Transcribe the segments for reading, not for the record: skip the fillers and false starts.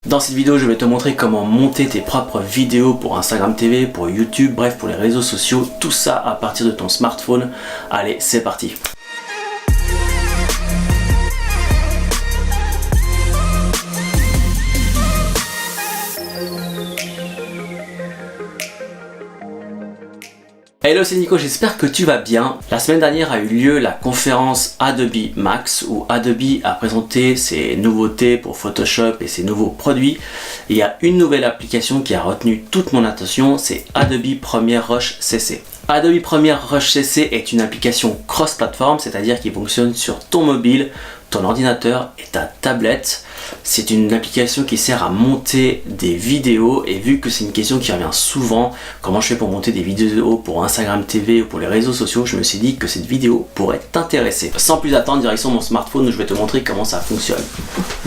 Dans cette vidéo, je vais te montrer comment monter tes propres vidéos pour Instagram TV, pour YouTube, bref pour les réseaux sociaux, tout ça à partir de ton smartphone. Allez, c'est parti! Hello, c'est Nico, j'espère que tu vas bien. La semaine dernière a eu lieu la conférence Adobe Max où Adobe a présenté ses nouveautés pour Photoshop et ses nouveaux produits. Et il y a une nouvelle application qui a retenu toute mon attention, c'est Adobe Premiere Rush CC. Adobe Premiere Rush CC est une application cross-platform, c'est-à-dire qui fonctionne sur ton mobile, ton ordinateur et ta tablette. C'est une application qui sert à monter des vidéos et vu que c'est une question qui revient souvent, comment je fais pour monter des vidéos pour Instagram TV ou pour les réseaux sociaux, je me suis dit que cette vidéo pourrait t'intéresser. Sans plus attendre, direction mon smartphone où je vais te montrer comment ça fonctionne.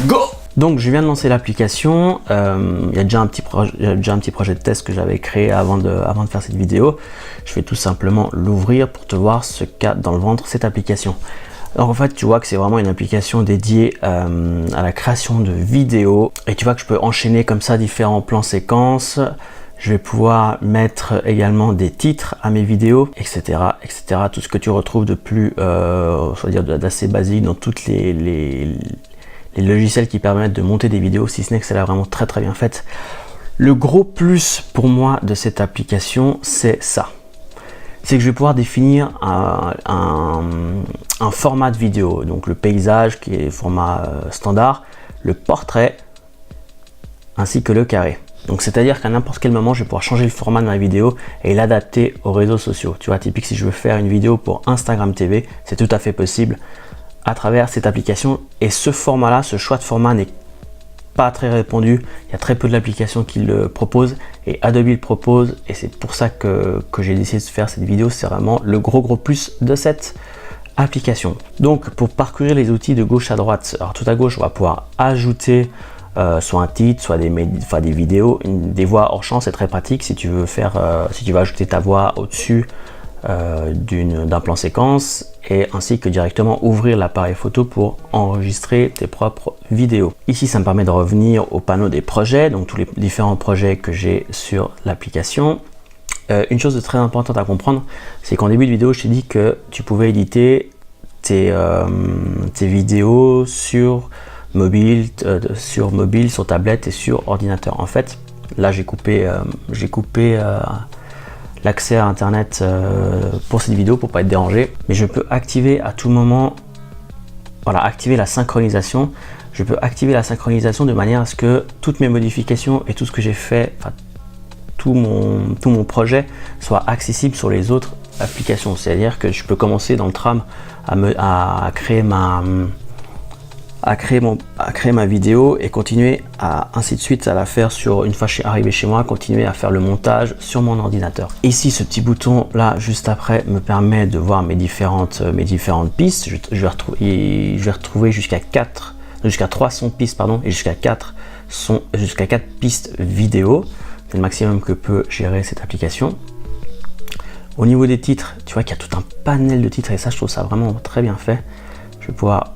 Go! Donc je viens de lancer l'application, il y a déjà un petit projet de test que j'avais créé avant de faire cette vidéo. Je vais tout simplement l'ouvrir pour te voir ce qu'a dans le ventre cette application. Alors en fait tu vois que c'est vraiment une application dédiée à la création de vidéos et tu vois que je peux enchaîner comme ça différents plans séquences. Je vais pouvoir mettre également des titres à mes vidéos, etc. etc. Tout ce que tu retrouves de plus, d'assez basique dans toutes les logiciels qui permettent de monter des vidéos, si ce n'est que c'est là vraiment très bien faite. Le gros plus pour moi de cette application, c'est ça. C'est que je vais pouvoir définir un format de vidéo, donc le paysage qui est format standard, le portrait ainsi que le carré. Donc c'est à dire qu'à n'importe quel moment je vais pouvoir changer le format de ma vidéo et l'adapter aux réseaux sociaux. Tu vois, typique si je veux faire une vidéo pour Instagram TV, c'est tout à fait possible à travers cette application. Et ce format là, ce choix de format n'est pas très répandu, il y a très peu de l'application qui le propose et Adobe le propose et c'est pour ça que j'ai décidé de faire cette vidéo. C'est vraiment le gros plus de cette application. Donc pour parcourir les outils de gauche à droite, alors tout à gauche on va pouvoir ajouter soit un titre, soit des vidéos, des voix hors champ. C'est très pratique si tu veux si tu veux ajouter ta voix au-dessus d'un plan séquence et ainsi que directement ouvrir l'appareil photo pour enregistrer tes propres vidéos. Ici ça me permet de revenir au panneau des projets, donc tous les différents projets que j'ai sur l'application. Une chose de très importante à comprendre, c'est qu'en début de vidéo je t'ai dit que tu pouvais éditer tes vidéos sur mobile, sur tablette et sur ordinateur. En fait là j'ai coupé l'accès à internet pour cette vidéo pour pas être dérangé, mais je peux activer à tout moment, voilà, activer la synchronisation. Je peux activer la synchronisation de manière à ce que toutes mes modifications et tout ce que j'ai fait, enfin tout mon projet soit accessible sur les autres applications. C'est à dire que je peux commencer dans le tram à créer ma vidéo et continuer ainsi de suite à la faire une fois arrivé chez moi, continuer à faire le montage sur mon ordinateur. Ici ce petit bouton là juste après me permet de voir mes différentes pistes. Je vais retrouver jusqu'à 300 pistes pardon, et jusqu'à 4 pistes vidéo. C'est le maximum que peut gérer cette application. Au niveau des titres, tu vois qu'il y a tout un panel de titres et ça je trouve ça vraiment très bien fait. Je vais pouvoir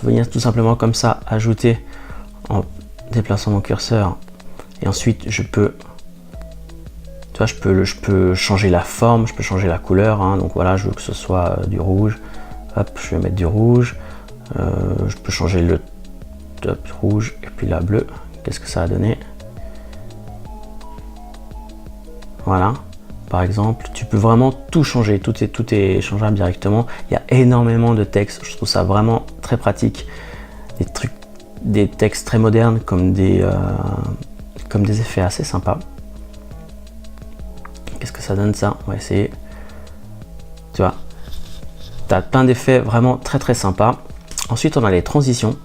venir tout simplement comme ça ajouter en déplaçant mon curseur et ensuite je peux changer la forme, je peux changer la couleur, hein. Donc voilà, je veux que ce soit du rouge, je vais mettre du rouge, je peux changer le rouge et puis la bleue. Qu'est-ce que ça a donné? Voilà, par exemple, tu peux vraiment tout changer, tout est changeable directement. Il y a énormément de textes, je trouve ça vraiment très pratique. Des textes très modernes comme des effets assez sympas. Qu'est-ce que ça donne ça? On va essayer. Tu vois, tu as plein d'effets vraiment très sympas. Ensuite, on a les transitions.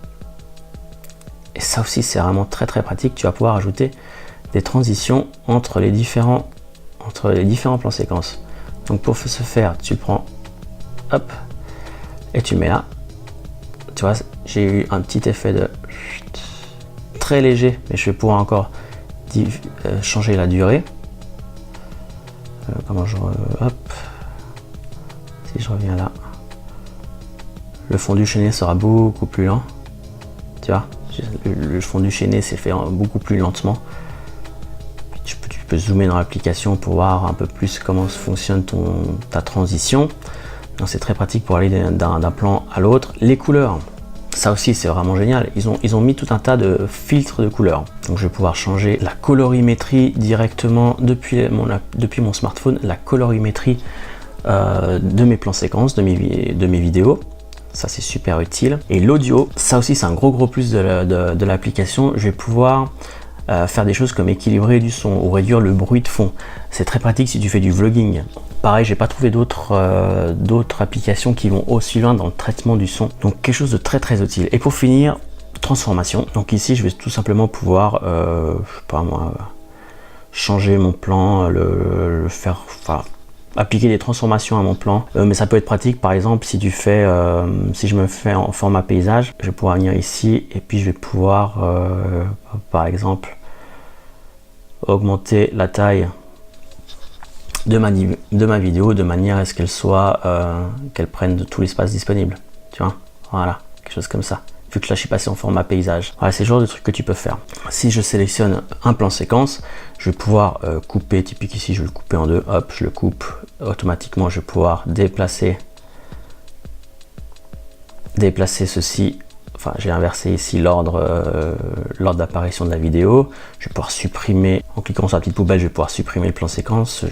Et ça aussi, c'est vraiment très pratique. Tu vas pouvoir ajouter des transitions entre les différents plans séquences. Donc pour ce faire, tu prends et tu mets là. Tu vois, j'ai eu un petit effet de très léger, mais je vais pouvoir encore changer la durée. Si je reviens là, le fondu chaîné sera beaucoup plus lent. Tu vois, le fondu chaîné c'est fait beaucoup plus lentement. Tu peux zoomer dans l'application pour voir un peu plus comment fonctionne ta transition. Donc c'est très pratique pour aller d'un plan à l'autre. Les couleurs, ça aussi c'est vraiment génial. Ils ont mis tout un tas de filtres de couleurs. Donc je vais pouvoir changer la colorimétrie directement depuis mon smartphone, la colorimétrie de mes plans séquences, de mes vidéos. Ça c'est super utile. Et l'audio, ça aussi c'est un gros plus de l'application. Je vais pouvoir faire des choses comme équilibrer du son ou réduire le bruit de fond. C'est très pratique si tu fais du vlogging. Pareil, j'ai pas trouvé d'autres applications qui vont aussi loin dans le traitement du son. Donc quelque chose de très utile. Et pour finir, transformation. Donc ici, je vais tout simplement pouvoir, je sais pas moi, changer mon plan, appliquer des transformations à mon plan. Mais ça peut être pratique, par exemple, si je me fais en format paysage, je vais pouvoir venir ici et puis je vais pouvoir, par exemple, augmenter la taille de ma vidéo de manière à ce qu'elle prenne de tout l'espace disponible. Tu vois, voilà, quelque chose comme ça. Vu que là je suis passé en format paysage. Voilà, c'est le genre de truc que tu peux faire. Si je sélectionne un plan séquence, je vais pouvoir couper, typique ici, je vais le couper en deux, hop, je le coupe automatiquement, je vais pouvoir déplacer ceci. Enfin, j'ai inversé ici l'ordre d'apparition de la vidéo. Je vais pouvoir supprimer, en cliquant sur la petite poubelle, je vais pouvoir supprimer le plan séquence.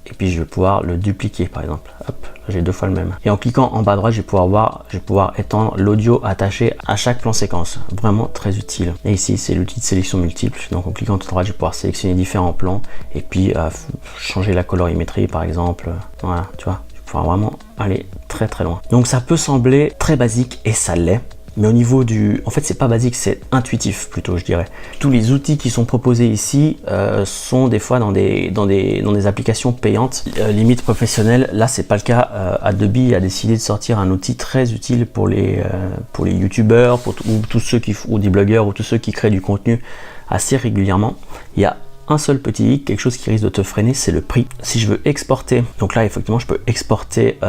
Et puis je vais pouvoir le dupliquer par exemple. Hop, j'ai 2 fois le même. Et en cliquant en bas à droite, je vais pouvoir étendre l'audio attaché à chaque plan séquence. Vraiment très utile. Et ici, c'est l'outil de sélection multiple. Donc en cliquant tout à droite, je vais pouvoir sélectionner différents plans et puis changer la colorimétrie par exemple. Voilà, tu vois, je vais pouvoir vraiment aller très loin. Donc ça peut sembler très basique et ça l'est. Mais au niveau en fait, c'est pas basique, c'est intuitif plutôt, je dirais. Tous les outils qui sont proposés ici sont des fois dans des applications payantes, limite professionnelles. Là, c'est pas le cas. Adobe a décidé de sortir un outil très utile pour les youtubeurs, ou tous ceux ou des blogueurs, ou tous ceux qui créent du contenu assez régulièrement. Il y a un seul petit hic, quelque chose qui risque de te freiner, c'est le prix. Si je veux exporter, donc là, effectivement, je peux exporter.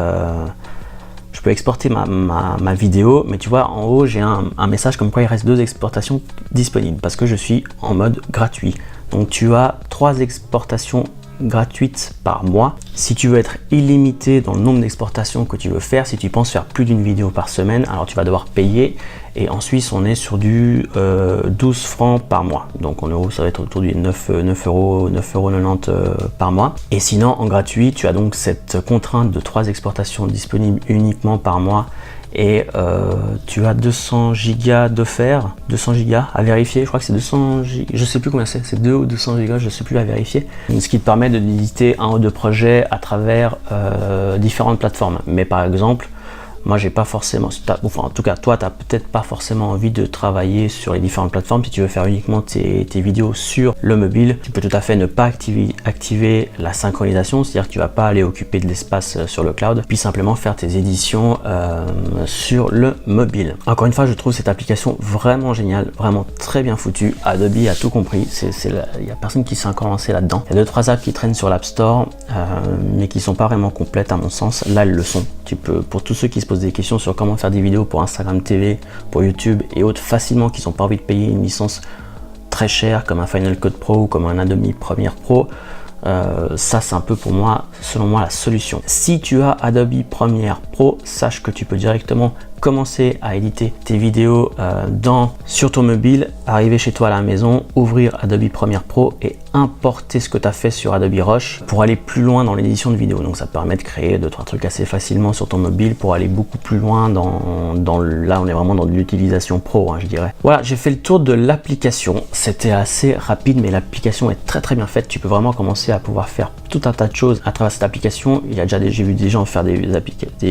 Ma vidéo, mais tu vois en haut j'ai un message comme quoi il reste 2 exportations disponibles parce que je suis en mode gratuit. Donc tu as 3 exportations gratuites par mois. Si tu veux être illimité dans le nombre d'exportations que tu veux faire, si tu penses faire plus d'une vidéo par semaine, alors tu vas devoir payer. Et en Suisse on est sur du 12 francs par mois, donc en euros ça va être autour du 9,90 € par mois. Et sinon en gratuit tu as donc cette contrainte de 3 exportations disponibles uniquement par mois. Et tu as 200 gigas d'offerts, 200 gigas à vérifier, je crois que c'est 200 gigas, je sais plus combien c'est 2 ou 200 gigas, je sais plus à vérifier. Ce qui te permet de d'éditer 1 ou 2 projets à travers différentes plateformes. Mais par exemple, moi j'ai pas forcément, enfin en tout cas toi tu n'as peut-être pas forcément envie de travailler sur les différentes plateformes. Si tu veux faire uniquement tes vidéos sur le mobile, tu peux tout à fait ne pas activer la synchronisation, c'est-à-dire que tu vas pas aller occuper de l'espace sur le cloud, puis simplement faire tes éditions sur le mobile. Encore une fois, je trouve cette application vraiment géniale, vraiment très bien foutue. Adobe a tout compris, il n'y a personne qui s'est encore lancé là-dedans. Il y a 2-3 apps qui traînent sur l'App Store, mais qui sont pas vraiment complètes à mon sens. Là elles le sont. Tu peux, pour tous ceux qui se posent des questions sur comment faire des vidéos pour Instagram TV, pour YouTube et autres facilement, qui n'ont pas envie de payer une licence très chère comme un Final Cut Pro ou comme un Adobe Premiere Pro, ça c'est un peu pour moi, selon moi, la solution. Si tu as Adobe Premiere Pro, sache que tu peux directement commencer à éditer tes vidéos sur ton mobile, arriver chez toi à la maison, ouvrir Adobe Premiere Pro et importer ce que tu as fait sur Adobe Rush pour aller plus loin dans l'édition de vidéos. Donc ça te permet de créer 2-3 trucs assez facilement sur ton mobile pour aller beaucoup plus loin là on est vraiment dans de l'utilisation pro, hein, je dirais. Voilà, j'ai fait le tour de l'application. C'était assez rapide, mais l'application est très bien faite. Tu peux vraiment commencer à pouvoir faire tout un tas de choses à travers cette application. J'ai vu des gens faire des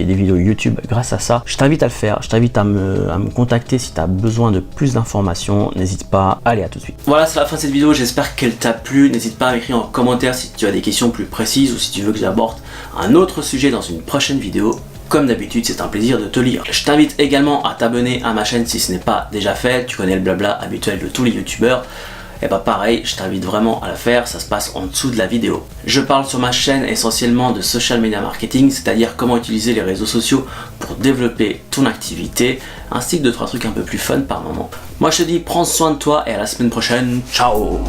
vidéos YouTube grâce à ça. Je t'invite à le faire, je t'invite à me contacter si tu as besoin de plus d'informations. N'hésite pas, allez, à tout de suite. Voilà, c'est la fin de cette vidéo, j'espère qu'elle t'a plu. N'hésite pas à m'écrire en commentaire si tu as des questions plus précises ou si tu veux que j'aborde un autre sujet dans une prochaine vidéo. Comme d'habitude, c'est un plaisir de te lire. Je t'invite également à t'abonner à ma chaîne si ce n'est pas déjà fait. Tu connais le blabla habituel de tous les youtubeurs. et bah pareil, je t'invite vraiment à la faire, ça se passe en dessous de la vidéo. Je parle sur ma chaîne essentiellement de social media marketing, c'est-à-dire comment utiliser les réseaux sociaux pour développer ton activité, ainsi que 2-3 trucs un peu plus fun par moment. Moi je te dis prends soin de toi et à la semaine prochaine, ciao.